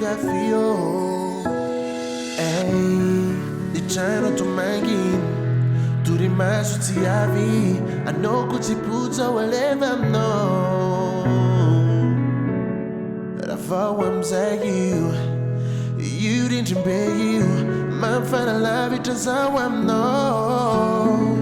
kafio. Ei, itrano tomangin Turi maso tiavi Anoko tiputa waleva mno Rafa wamzayu You didn't pay you Man fana love it as I no.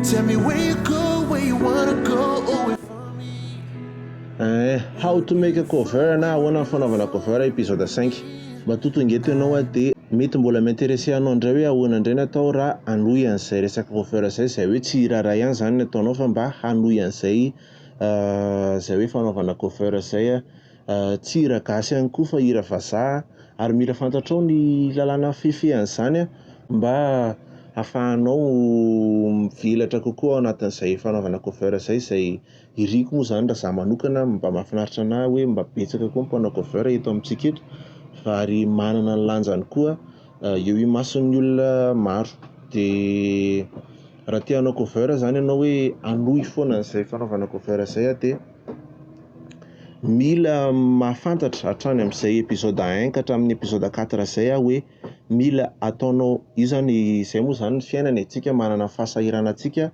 Tell me where you go, where you wanna go, oh for me. How to make a cover na ahoana fanaovana cover épisode 5. Mba totongeto ianao dia mety mbola m'intéressé anao indray hoe ahoana indray natao raha hanohy an'izay resaka cover izay hoe tsy hira ihany zany no ataonao fa mba hanohy an'izay zay hoe fanaovana cover izay tsy hira gasy ihany koa fa hira vazaha ary mila fantatrao ny lalàna fifehan'izany mba ahafahanao mivelatra kokoa ao anatin'izay fanaovana cover izay iriko moa zany raha za manokana mba mahafinaritra anahy hoe mba betsaka koa mpanao cover eto amintsika eto ary manana ny lanjany koa eo imason'ny olona maro. De raha te hanao cover zany ianao hoe hanohy foana an'izay fanaovana cover izay dia mila mahafantatra hatrany amin'izay épisode 1 ka hatramin'ny épisode 4 izay hoe mila ataonao io zany izay moa zany ny fiainana antsika manana fahasahirana antsika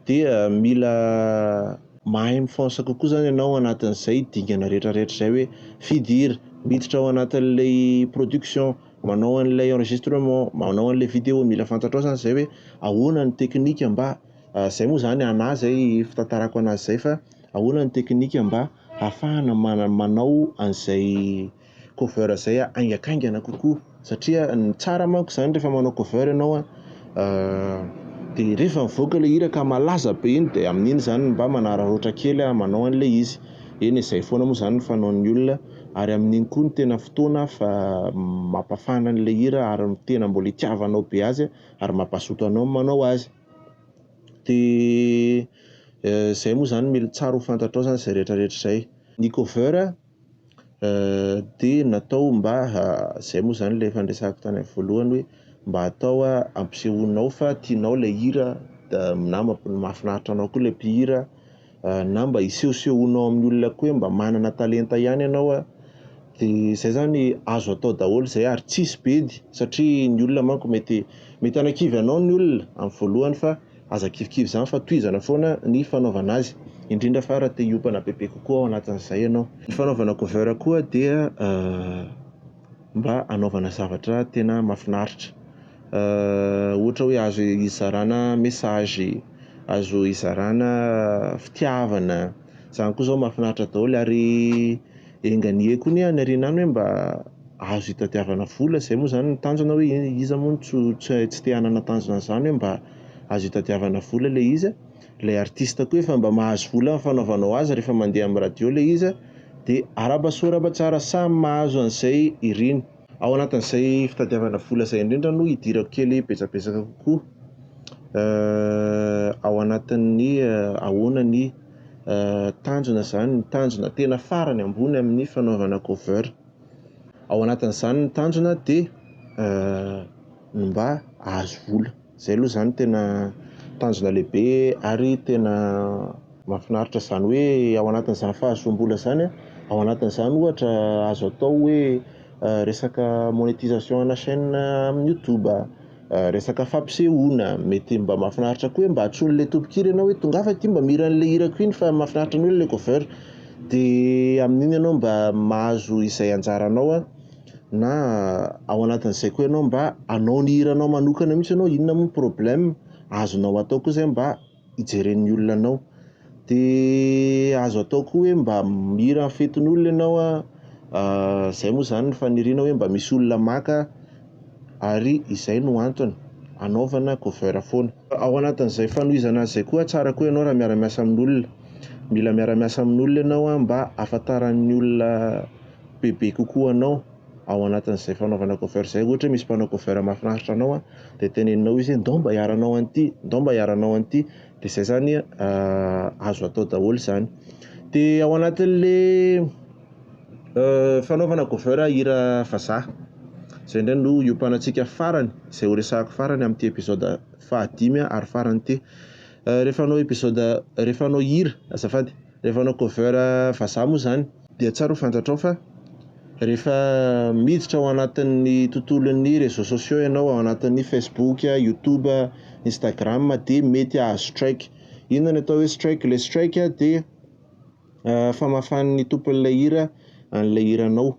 dia mila mahay mifonsa kokoa zany ianao anatin'izay dingana rehetrarehetra izay hoe fidy hira miditra ao anatin'ilay production manao an'ilay enregistrement manao an'ilay vidéo mila fantatrao zany izay hoe ahoana ny teknika mba izay moa zany anahy zay fitantarako anazy izay fa ahoana ny teknika mba ahafahana manao an'izay cover izay aingakaingana kokoa satria ny tsara manko zany rehefa manao cover ianao dia rehefa mivoaka ilay hira ka malaza be iny dia amin'iny zany mba manararaotra kely manao an'ilay izy. Eny izay foana moa zany fanaon'ny olona ary amin'iny koa ny tena fotoana fa mampafana an'ilay hira ary tena mbola itiavanao be azy ary mampahazoto anao manao azy. Dia izay moa zany mila tsara ho fantatrao zany izay rehetrarehetra izay. Ny cover dia natao mba izay moa zany ilay fandresako tany amin'ny voalohany hoe mba atao ampisehoanao fa tianao ilay hira na mahafinaritra anao koa ilay mpihira na mba hisehosehoanao amin'ny olona koa mba manana talenta ihany ianao dia izay zany azo atao daholo izay ary tsisy bedy satria ny olona manko mety anakivy anao ny olona amin'ny voalohany fa aza kivikivy zany fa tohizana foana ny fanaovana azy indrindra fa raha te hiopana bebe kokoa ao anatin'izay ianao. Ny fanaovana cover koa dia mba anaovana zavatra tena mahafinaritra ohatra hoe azo izarana message, azo izarana fitiavana, zany koa zao mahafinaritra daholo ary enganie koa ny arinany hoe mba azo hitadiavana vola. Izay moa zany ny tanjona hoe iza moa tsy te hanana tanjona zany hoe mba azo hitadiavana vola ilay izy. Ilay artiste koa efa mba mahazo vola amin'ny fanaovanao azy rehefa mandeha amin'ny radio ilay izy dia araba-soraba tsara samy mahazo an'izay iriny. Ao anatin'izay fitadiavana vola izay indrindra no hidirako kely betsabetsaka kokoa ao anatin'ny ahoana ny tanjona zany, ny tanjona tena farany ambony amin'ny fanaovana cover. Ao anatin'izany ny tanjona dia mba ahazo vola. Izay aloha zany tena tanjona lehibe ary tena mahafinaritra zany hoe ao anatin'izany fahazoam-bola zany ao anatin'izany ohatra azo atao hoe resaka monétisation ana chaîne amin'ny YouTube, resaka fampisehoana mety mba mahafinaritra koa hoe mba hatsoin'ilay tompon-kira ianao hoe tongafa ity mba mihira an'ilay hirako iny fa mahafinaritra ny olona ilay cover dia amin'iny ianao mba mahazo izay anjaranao na ao anatin'izay koa ianao mba hanao ny hiranao manokana mihitsy ianao inona moa problème azonao atao koa izay mba hijeren'ny olona anao. Dia azo atao koa hoe mba mihira amin'ny fetin'olona ianao izay moa zany ny faniriana hoe mba misy olona maka ary izay no antony anaovana cover foana. Ao anatin'izay fanohizana azy izay koa tsara koa ianao raha miara-miasa amin'olona, mila miara-miasa amin'olona ianao mba ahafantaran'ny olona bebe kokoa anao ao anatin'izay fanaovana cover izay. Ohatra misy mpanao cover mahafinaritra anao dia teneninao izy ndao mba hiaranao an'ity, ndao mba hiaranao an'ity, dia izay zany azo atao daholo izany. Dia ao anatin'ilay fanaovana cover hira vazaha izay indray no iopanantsika farany izay ho resahako farany amin'ity épisode 5 ary farany ty. Rehefa hanao hira azafady, rehefa hanao cover vazaha moa zany dia tsara ho fantatrao fa rehefa miditra ao anatin'ny tontolon'ny réseaux sociaux ianao, ao anatin'ny Facebook, YouTube, Instagram, de mety ahazo strike. Inona ny atao hoe strike? Le strike de famafan'ny tompon'ilay hira an'ilay hiranao,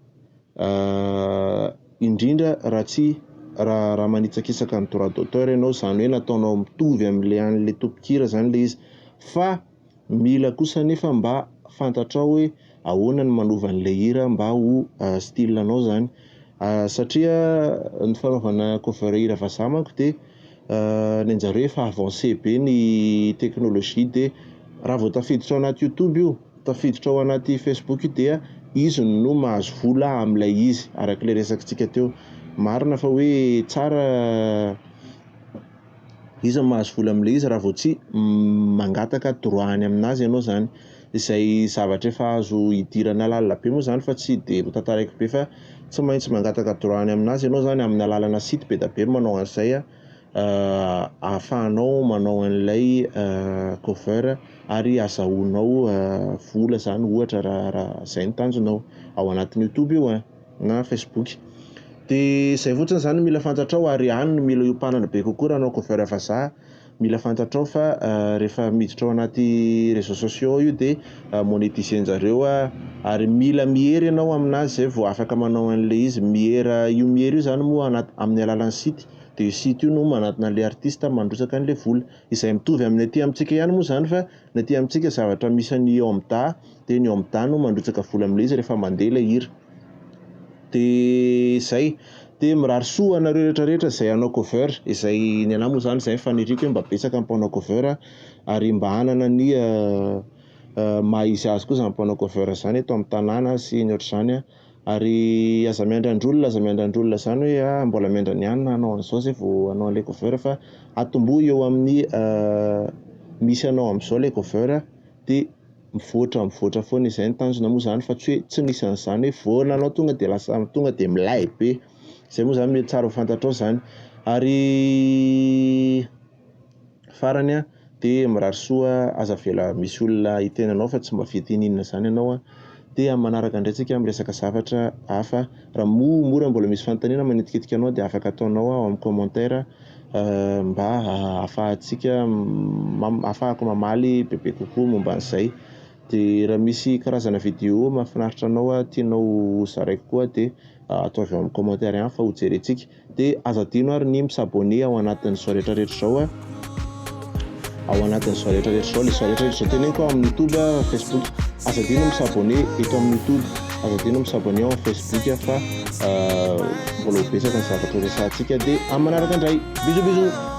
indrindra raha manitsakisaka ny droit d'auteur ianao, zany hoe nataonao mitovy an'le tompon-kira zany le izy. Fa mila kosa nefa mba fantatrao hoe ahoana ny manova an'le hira mba ho style anao zany, satria ny fanaovana cover hira vazaha manko de ny anjareo efa avancé be ny teknôlôjia, de raha vao tafiditra ao anaty YouTube io, tafiditra ao anaty Facebook io, dia izy no mahazo vola am'ilay izy, arak'ilay resakitsika teo. Marina fa hoe tsara izy mahazo vola am'ilay izy raha vao tsy mangataka droit-ny aminazy ianao zany. Izay zavatra efa azo idirana lalina be moa zany, fa tsy de tantaraiko be, fa tsy maintsy mangataka droit-ny aminazy ianao zany amin'ny alalana site be da be manao an'izay ahafahanao manao an'ilay cover ary azahoanao vola zany, ohatra raha zay ny tanjonao ao anatin'ny YouTube io na Facebook. De zay fotsiny zany mila fantatrao, ary any no mila iopanana be kokoa raha anao cover vazaha. Mila fantatrao fa rehefa miditra ao anaty réseaux sociaux io de monétisenjareo ary mila mihery ianao aminazy zay vao afaka manao an'le izy. Mihery io zany moa amin'ny alalan'ny site, de io site io no manatona an'le artiste mandrotsaka an'le vola, izay mitovy amin'ny aty amintsika ihany moa zany, fa ny aty amintsika zavatra misy ny eo am'da, de ny eo am'da no mandrotsaka vola am'le izy rehefa mandeha le hira. De zay, de mirary soa anareo rehetrarehetra zay hanao cover, izay ny anahy moa zany zay faniriko hoe mba betsaka ny mpanao cover, ary mba hanana ny maha-izy azy koa zany mpanao cover zany eto amin'ny tanàna sy ny ohatr'izany, ary aza miandrandr'olona zany hoe mbola miandrany ihany na hanao an'izao zay vao hanao an'ilay cover, fa atombohy eo amin'ny misy anao amin'izao le cover, de mivoatra foana, izay ny tanjona moa zany, fa tsy hoe tsy nisy an'izany hoe vao nanao tonga de lasa tonga de milay be. Zay moa zany mety tsara ho fantatrao zany. Ary farany de mirary soa, aza vela misy olona itenanao fa tsy mba vita ininona zany ianao, de amin'ny manaraka indray tsika miresaka zavatra hafa. Raha mora mbola misy fanontaniana manetikitika anao de afaka ataonao ao amin'ny commentaire, mba ahafahako mamaly bebe kokoa momba an'izay. De raha misy karazana vidéo mahafinaritra anao tianao zaraiko koa, de ataovy ao amin'ny commentaire ihany fa ho jerentsika. De aza adino ary ny misabone ao anatin'izao rehetrarehetra zao, ao anatin'izao rehetrarehetra zao, le zao rehetrarehetra zao teneniko amin'ny YouTube, Facebook. Aza adino misabone eto amin'ny YouTube, aza adino misabone ao amin'ny Facebook, fa mbola ho betsaka ny zavatra resahantsika, de amin'ny manaraka indray. Bisous bisous.